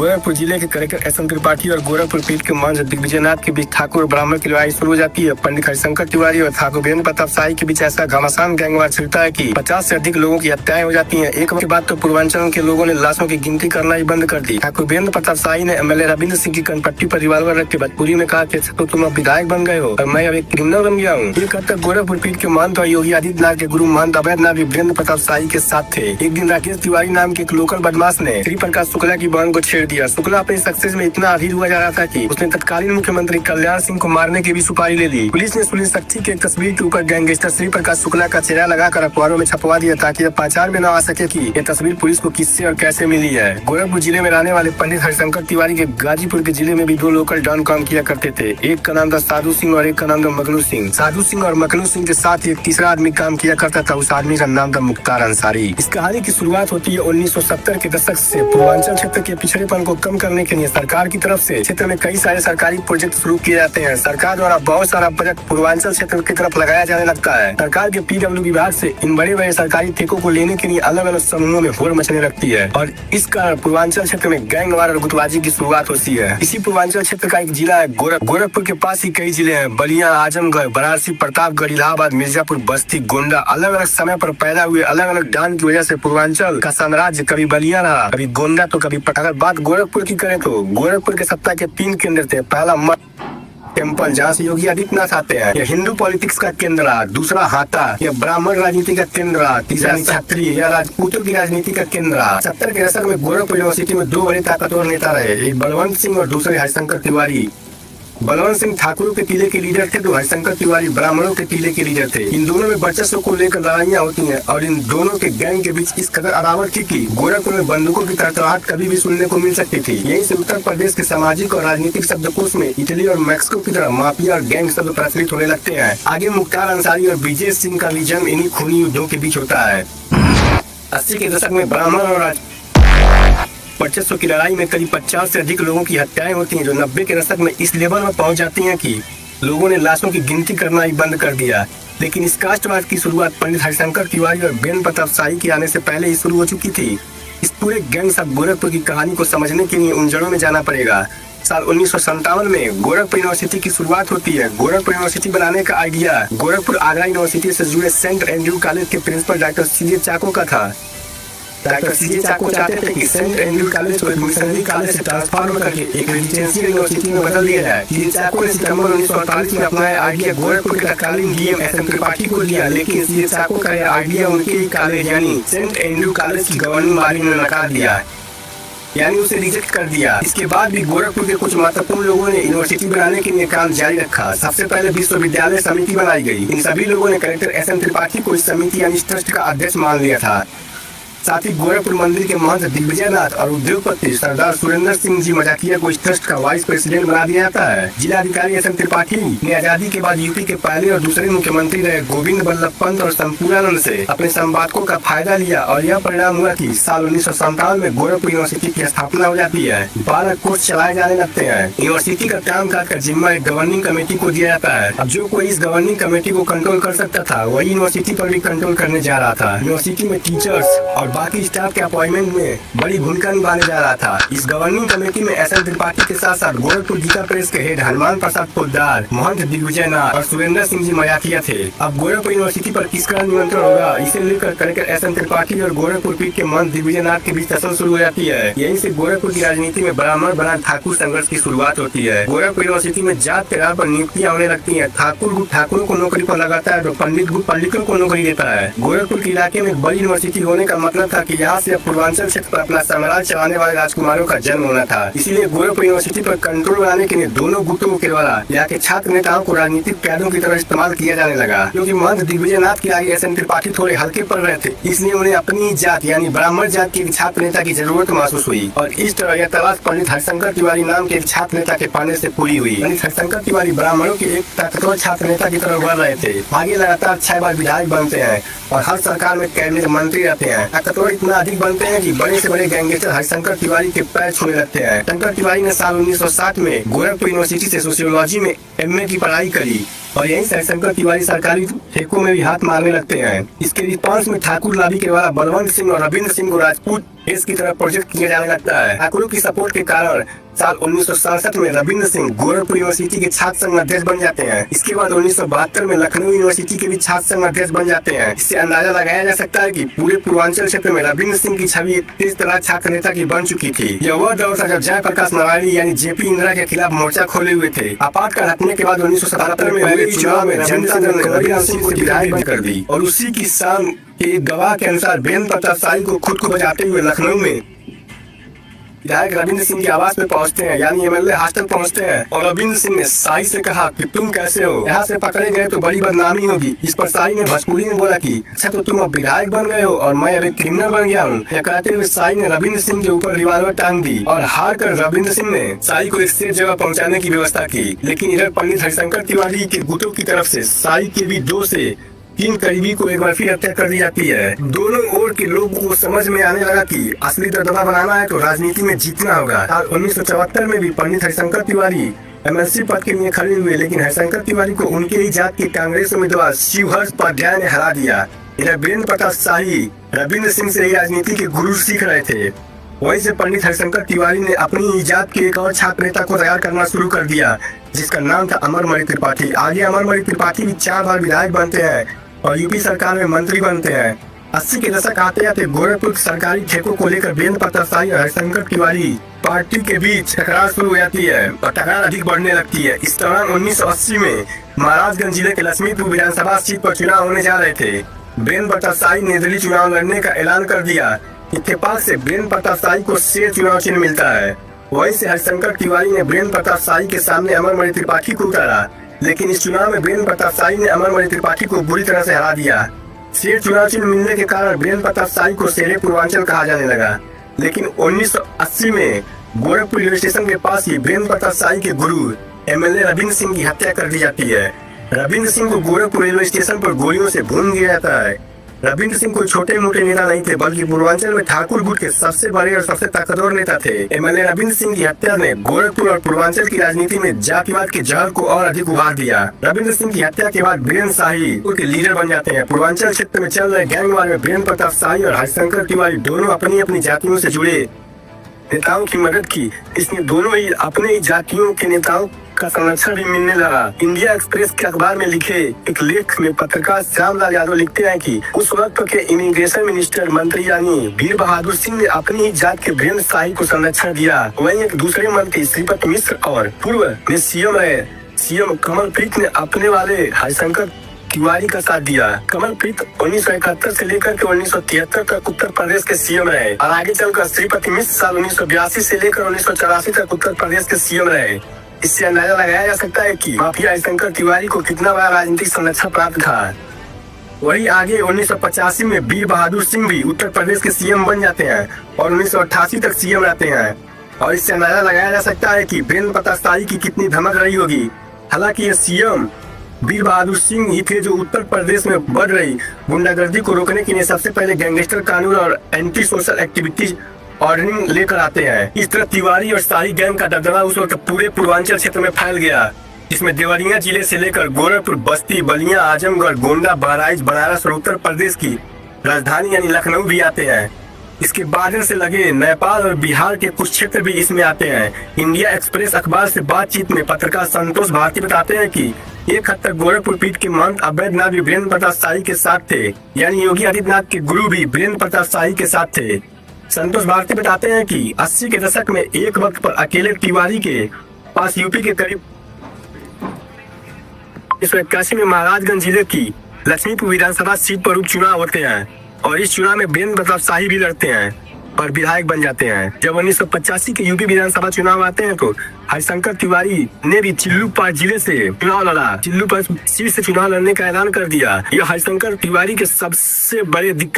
गोरखपुर जिले के collector S N Tripathi और गोरखपुर पीठ के महंत दिग्विजयनाथ के बीच ठाकुर और ब्राह्मण की लड़ाई शुरू हो जाती है। पंडित हरिशंकर तिवारी और ठाकुर वीरेंद्र प्रताप शाही के बीच ऐसा घमासान गैंगवार छिड़ता है कि 50 से अधिक लोगों की हत्याएं हो जाती हैं। एक वक्त के बाद तो पूर्वांचल के लोगों ने लाशों की गिनती करना ही बंद कर दी। ठाकुर वीरेंद्र प्रताप शाही ने एमएलए रविंद्र सिंह की कनपट्टी पर रिवाल्वर रख के भोजपुरी में कहा कि तो तुम अब विधायक बन गए हो और मैं अब एक क्रिमिनल बन गया हूँ। एक हद तक गोरखपुर पीठ के महंत और योगी आदित्यनाथ के गुरु महंत अवैधनाथ भी वीरेंद्र प्रताप शाही के साथ थे। एक दिन राकेश तिवारी नाम के एक लोकल बदमाश ने श्री प्रकाश शुक्ला की बहन को छेड़ दिया। शुक्ला अपनी सक्सेस में इतना अधीर हुआ जा रहा था कि उसने तत्कालीन मुख्यमंत्री कल्याण सिंह को मारने की भी सुपारी ले ली। पुलिस ने सुनील शक्ति की एक तस्वीर के ऊपर गैंगस्टर श्री प्रकाश शुक्ला का चेहरा लगाकर अखबारों में छपवा दिया ताकि अब पहचान में न आ सके कि ये तस्वीर पुलिस को किससे और कैसे मिली है। गोरखपुर जिले में रहने वाले पंडित हरिशंकर तिवारी के गाजीपुर के जिले में भी 2 लोकल डॉन काम किया करते थे। एक का नाम था साधु सिंह और एक का नाम था मखनू सिंह। साधु सिंह और मखनू सिंह के साथ एक तीसरा आदमी काम किया करता था। उस आदमी का नाम था मुख्तार अंसारी। इस कहानी की शुरुआत होती है 1970 के दशक से। पूर्वांचल क्षेत्र के पिछड़ेपन को कम करने के लिए सरकार की तरफ से क्षेत्र में कई सारे सरकारी प्रोजेक्ट शुरू किए जाते हैं। सरकार द्वारा बहुत सारा बजट पूर्वांचल क्षेत्र की तरफ लगाया जाने लगता है। सरकार के पीडब्ल्यू विभाग से इन बड़े बड़े सरकारी ठेकों को लेने के लिए अलग अलग समूहों में होड़ मचने लगती है और इस कारण पूर्वांचल क्षेत्र में गैंगवार और गुटबाजी की शुरुआत होती है। इसी पूर्वांचल क्षेत्र का एक जिला है गोरखपुर के पास ही कई जिले हैं, बलिया, आजमगढ़, वाराणसी, प्रतापगढ़, इलाहाबाद, मिर्जापुर, बस्ती, गोंडा। अलग अलग समय पर पैदा हुए अलग अलग डान की वजह से पूर्वांचल का साम्राज्य कभी बलिया रहा, कभी गोंडा तो कभी। अगर बात गोरखपुर की करें तो गोरखपुर के सत्ता के 3 केंद्र थे। पहला मठ टेम्पल जहाँ से योगी आदित्यनाथ आते हैं, यह हिंदू पॉलिटिक्स का केंद्र रहा। दूसरा हाता, यह ब्राह्मण राजनीति का केंद्र रहा। तीसरा क्षत्रिय, यह राजपूतों की राजनीति का केंद्र रहा। 70 के दशक में गोरखपुर यूनिवर्सिटी में 2 बड़े ताकतवर नेता रहे, एक बलवंत सिंह और दूसरे हरिशंकर तिवारी। बलवंत सिंह ठाकुरों के टीले के लीडर थे तो हरिशंकर तिवारी ब्राह्मणों के टीले के लीडर थे। इन दोनों में वर्चस्व को लेकर लड़ाइयाँ होती हैं और इन दोनों के गैंग के बीच इस कदर अदावत थी कि गोरखपुर में बंदूकों की तड़तड़ाहट कभी भी सुनने को मिल सकती थी। यहीं से उत्तर प्रदेश के सामाजिक और राजनीतिक शब्दकोश में इटली और मैक्सिको की तरह माफिया और गैंग शब्द प्रचलित होने लगते हैं। आगे मुख्तार अंसारी और विजय सिंह का भी जन्म इन्हीं खूनी युद्धों के बीच होता है। 80 के दशक में ब्राह्मण और वर्चस्व की लड़ाई में करीब 50 से अधिक लोगों की हत्याएं होती हैं, जो 90 के दशक में इस लेवल में पहुंच जाती हैं कि लोगों ने लाशों की गिनती करना ही बंद कर दिया। लेकिन इस कास्टवाद की शुरुआत पंडित हरिशंकर तिवारी और वीरेंद्र प्रताप शाही के आने से पहले ही शुरू हो चुकी थी। इस पूरे गैंग सब गोरखपुर की कहानी को समझने के लिए उन जड़ों में जाना पड़ेगा। साल 1957 में गोरखपुर यूनिवर्सिटी की शुरुआत होती है। गोरखपुर यूनिवर्सिटी बनाने का आइडिया गोरखपुर आगरा यूनिवर्सिटी से जुड़े सेंट एंड्रयू कॉलेज के प्रिंसिपल डॉक्टर सीजे चाको का था। डॉक्टर सीजे चाको चाहते थे कि सेंट एंड्रयू कॉलेज को एक मिशनरी कॉलेज से ट्रांसफॉर्म करके एक रेजिडेंशियल यूनिवर्सिटी में बदल दिया जाए। सीजे चाको ने सितंबर 1948 में अपना आइडिया गोरखपुर के तत्कालीन डीएम एस एन त्रिपाठी को दिया, लेकिन सीजे चाको का यह आइडिया उनके ही कॉलेज यानी सेंट एंड्रयू कॉलेज की गवर्निंग बॉडी ने नकार दिया, यानी उसे रिजेक्ट कर दिया। इसके बाद भी गोरखपुर के कुछ महत्वपूर्ण लोगों ने यूनिवर्सिटी बनाने के लिए काम जारी रखा। सबसे पहले विश्वविद्यालय समिति बनाई गई। इन सभी लोगों ने कलेक्टर एस एन त्रिपाठी को इस समिति यानी ट्रस्ट का अध्यक्ष मान लिया था। साथ ही गोरखपुर मंदिर के महंत दिग्विजयनाथ और उद्योगपति सरदार सुरेंद्र सिंह जी मजाकिया को इस ट्रस्ट का वाइस प्रेसिडेंट बना दिया जाता है। जिलाधिकारी एस एन त्रिपाठी ने आजादी के बाद यूपी के पहले और दूसरे मुख्यमंत्री रहे गोविंद बल्लभ पंत और संपूर्णानंद से अपने संवादकों का फायदा लिया और यह परिणाम हुआ कि साल 1957 में गोरखपुर यूनिवर्सिटी की स्थापना हो जाती है। 12 कोर्स चलाए जाने लगते हैं। यूनिवर्सिटी का काम काज का जिम्मा एक गवर्निंग कमेटी को दिया जाता है। अब जो कोई इस गवर्निंग कमेटी को कंट्रोल कर सकता था वही यूनिवर्सिटी पर भी कंट्रोल करने जा रहा था। यूनिवर्सिटी में टीचर्स और बाकी स्टाफ के अपॉइंटमेंट में बड़ी भूमिका निभाने जा रहा था। इस गवर्निंग कमेटी में एस एन त्रिपाठी के साथ साथ गोरखपुर गीता प्रेस के हेड हनुमान प्रसाद पोद्दार, महंत दिग्विजयनाथ और सुरेंद्र सिंह जी मजाकिया थे। अब गोरखपुर यूनिवर्सिटी पर किसका नियंत्रण होगा, इसे लेकर कलेक्टर एस एन त्रिपाठी और गोरखपुर पीठ के महंत दिग्विजयनाथ के बीच टसल शुरू हो जाती है। यहीं से गोरखपुर की राजनीति में ब्राह्मण बनाम ठाकुर संघर्ष की शुरुआत होती है। गोरखपुर यूनिवर्सिटी में जात के आधार पर नियुक्तियां होने लगती है। ठाकुर गुट ठाकुरों को नौकरी पर लगाता है तो पंडित गुट पंडितों को नौकरी देता है। गोरखपुर के इलाके में बड़ी यूनिवर्सिटी होने का मतलब था कि यहाँ से पूर्वांचल क्षेत्र पर अपना साम्राज्य चलाने वाले राजकुमारों का जन्म होना था। इसीलिए गोरखपुर यूनिवर्सिटी पर कंट्रोल बनाने के लिए दोनों गुटों के द्वारा यहाँ के छात्र नेताओं को राजनीतिक कैडरों की तरह इस्तेमाल किया जाने लगा। क्योंकि महंत दिग्विजयनाथ के आगे एस एन त्रिपाठी थोड़े हल्के पड़ रहे थे, इसलिए उन्हें अपनी जात यानी ब्राह्मण जात के छात्र नेता की जरूरत महसूस हुई और इस तरह यह तलाश पंडित हरिशंकर तिवारी नाम के एक छात्र नेता के पाने से पूरी हुई। पंडित हरिशंकर तिवारी ब्राह्मणों के एक ताकतवर छात्र नेता की तरह बढ़ रहे थे। आगे लगातार 6 बार विधायक बनते हैं और हर सरकार में कैबिनेट मंत्री रहते हैं। ताकतवर इतना अधिक बनते हैं कि बड़े से बड़े गैंगस्टर हरिशंकर तिवारी के पैर छूने लगते हैं। शंकर तिवारी ने साल 1960 में गोरखपुर यूनिवर्सिटी से सोशियोलॉजी में एमए की पढ़ाई करी। और यही से हरिशंकर तिवारी सरकारी ठेकों में भी हाथ मारने लगते हैं। इसके रिस्पॉन्स में ठाकुर लाभी के द्वारा बलवंत सिंह और रविंद्र सिंह को राजपूत देश की तरफ प्रोजेक्ट किया जाने लगता है। ठाकुरों की सपोर्ट के कारण साल 1967 में रविंद्र सिंह गोरखपुर यूनिवर्सिटी के छात्र संघ अध्यक्ष बन जाते हैं। इसके बाद 1972 में लखनऊ यूनिवर्सिटी के भी छात्र संघ अध्यक्ष बन जाते हैं। इससे अंदाजा लगाया जा सकता है कि पूरे पूर्वांचल क्षेत्र में रविंद्र सिंह की छवि एक तेज तर्रार छात्र नेता की बन चुकी थी। यह वह दौर था जब जयप्रकाश नारायण यानी जेपी इंदिरा के खिलाफ मोर्चा खोले हुए थे। आपातकाल हटने के बाद 1977 में हुए चुनाव में जनता दल ने रविंद्र सिंह को विधायक बंद कर दी और उसी की शान के गवाह के अनुसार वीरेंद्र प्रताप शाही को खुद को बचाते हुए लखनऊ में विधायक रविंद्र सिंह के आवास में पहुंचते हैं, यानी एमएलए हॉस्टल पहुंचते हैं और रविंद्र सिंह ने शाही से कहा कि तुम कैसे हो, यहाँ से पकड़े गए तो बड़ी बदनामी होगी। इस पर शाही ने भोजपुरी में बोला कि अच्छा तो तुम अब विधायक बन गए हो और मैं अब एक क्रिमिनल बन गया हूँ। यह कहते हुए शाही ने रविंद्र सिंह के ऊपर रिवाल्वर टांग दी और हार कर रविंद्र सिंह ने शाही को एक सेफ जगह पहुँचाने की व्यवस्था की। लेकिन इधर पंडित हरिशंकर तिवारी के गुटों की तरफ से शाही के भी 2 से 3 करीबी को एक बार फिर हत्या कर दी जाती है। दोनों ओर के लोगों को समझ में आने लगा कि असली दबदबा बनाना है तो राजनीति में जीतना होगा। साल 1974 में भी पंडित हरिशंकर तिवारी एमएलसी पद के लिए खड़े हुए, लेकिन हरिशंकर तिवारी को उनके ही जात के कांग्रेस उम्मीदवार शिवहर्ष उपाध्याय ने हरा दिया। इधर वीरेंद्र प्रताप शाही रविंद्र सिंह से ही राजनीति के गुरु सीख रहे थे। वहीं से पंडित हरिशंकर तिवारी ने अपनी ही जात के एक और छात्र नेता को तैयार करना शुरू कर दिया, जिसका नाम था अमरमणि त्रिपाठी। आगे अमरमणि त्रिपाठी भी 4 बार विधायक बनते हैं और यूपी सरकार में मंत्री बनते हैं। 80 के दशक आते आते गोरखपुर सरकारी ठेकों को लेकर वीरेंद्र प्रताप शाही और हरिशंकर तिवारी पार्टी के बीच टकरार शुरू हो जाती है और टकरार अधिक बढ़ने लगती है। इस दौरान 1980 में महाराजगंज जिले के लक्ष्मीपुर विधानसभा सीट पर चुनाव होने जा रहे थे। वीरेंद्र प्रताप शाही ने निर्दलीय चुनाव लड़ने का ऐलान कर दिया। इत्तेफाक से वीरेंद्र प्रताप शाही को शेर चुनाव चिन्ह मिलता है। वहीं से हरिशंकर तिवारी ने वीरेंद्र प्रताप शाही के सामने अमरमणि त्रिपाठी को उतारा, लेकिन इस चुनाव में वीरेंद्र प्रताप शाही ने अमरमणि त्रिपाठी को बुरी तरह से हरा दिया। शेर चुनाव चिन्ह मिलने के कारण वीरेंद्र प्रताप शाही को शेरे पूर्वांचल कहा जाने लगा। लेकिन 1980 में गोरखपुर रेलवे स्टेशन के पास ही वीरेंद्र प्रताप शाही के गुरु एमएलए रविंद्र सिंह की हत्या कर दी जाती है। रविंद्र सिंह को गोरखपुर रेलवे स्टेशन पर गोलियों से भून दिया जाता है। रविंद्र सिंह कोई छोटे मोटे नेता नहीं थे, बल्कि पूर्वांचल में ठाकुर गुट के सबसे बड़े और सबसे ताकतवर नेता थे। एमएलए रविंद्र सिंह की हत्या ने गोरखपुर और पूर्वांचल की राजनीति में जातिवाद के जहर को और अधिक उभार दिया। रविंद्र सिंह की हत्या के बाद वीरेंद्र शाही उनके लीडर बन जाते हैं। पूर्वांचल क्षेत्र में चल रहे गैंगवार में वीरेंद्र प्रताप शाही और हरिशंकर तिवारी दोनों अपनी अपनी जातियों से जुड़े नेताओं की मदद की। इसमें दोनों ही अपने ही जातियों के नेताओं का संरक्षण भी मिलने लगा। इंडिया एक्सप्रेस के अखबार में लिखे एक लेख में पत्रकार श्यामलाल यादव लिखते हैं कि उस वक्त के इमिग्रेशन मिनिस्टर मंत्री यानी वीर बहादुर सिंह ने अपनी ही जात के वीरेंद्र शाही को संरक्षण दिया। वहीं एक दूसरे मंत्री श्रीपति मिश्र और पूर्व में सीएम कमलप्रीत ने अपने वाले हरिशंकर तिवारी का साथ दिया। कमलप्रीत 1971 से लेकर के 1973 तक उत्तर प्रदेश के सीएम रहे और आगे चलकर श्रीपति मिश्र साल 1982 से लेकर 1984 तक उत्तर प्रदेश के सीएम रहे। इससे अंदाजा लगाया जा सकता है कि माफिया हरिशंकर तिवारी को कितना बड़ा राजनीतिक संरक्षण प्राप्त था। वही आगे 1985 में वीर बहादुर सिंह भी उत्तर प्रदेश के सीएम बन जाते हैं और 1988 तक सीएम रहते हैं। और इससे अंदाजा लगाया जा सकता है कि वीरेंद्र प्रताप शाही की कितनी धमक रही होगी। हालांकि ये सीएम वीर बहादुर सिंह ही थे जो उत्तर प्रदेश में बढ़ रही गुंडागर्दी को रोकने के लिए सबसे पहले गैंगस्टर कानून और एंटी सोशल एक्टिविटीज ऑर्डरिंग लेकर आते हैं। इस तरह तिवारी और शाही गैंग का दबदबा उस वक्त पूरे पूर्वांचल क्षेत्र में फैल गया, जिसमें देवरिया जिले से लेकर गोरखपुर, बस्ती, बलिया, आजमगढ़, गोंडा, बहराइच, बनारस और उत्तर प्रदेश की राजधानी यानी लखनऊ भी आते हैं। इसके बादल से लगे नेपाल और बिहार के कुछ क्षेत्र भी इसमें आते हैं। इंडिया एक्सप्रेस अखबार से बातचीत में पत्रकार संतोष भारती बताते हैं कि एक हद तक गोरखपुर पीठ के महंत अवैधनाथ भी वीरेंद्र प्रताप शाही के साथ थे, यानी योगी आदित्यनाथ के गुरु भी वीरेंद्र प्रताप शाही के साथ थे। संतोष भारती बताते हैं कि 80 के दशक में एक वक्त पर अकेले तिवारी के पास यूपी के करीब 1981 में महाराजगंज जिले की लक्ष्मीपुर विधानसभा सीट पर उपचुनाव होते हैं और इस चुनाव में वीरेंद्र प्रताप शाही भी लड़ते हैं और विधायक बन जाते हैं। जब 1985 के यूपी विधानसभा चुनाव आते हैं तो हरिशंकर तिवारी ने भी चिल्लूपाट जिले से चुनाव लड़ा। चिल्लूपाट सीट से चुनाव लड़ने का ऐलान कर दिया। यह हरिशंकर तिवारी के सबसे बड़े दिक्कत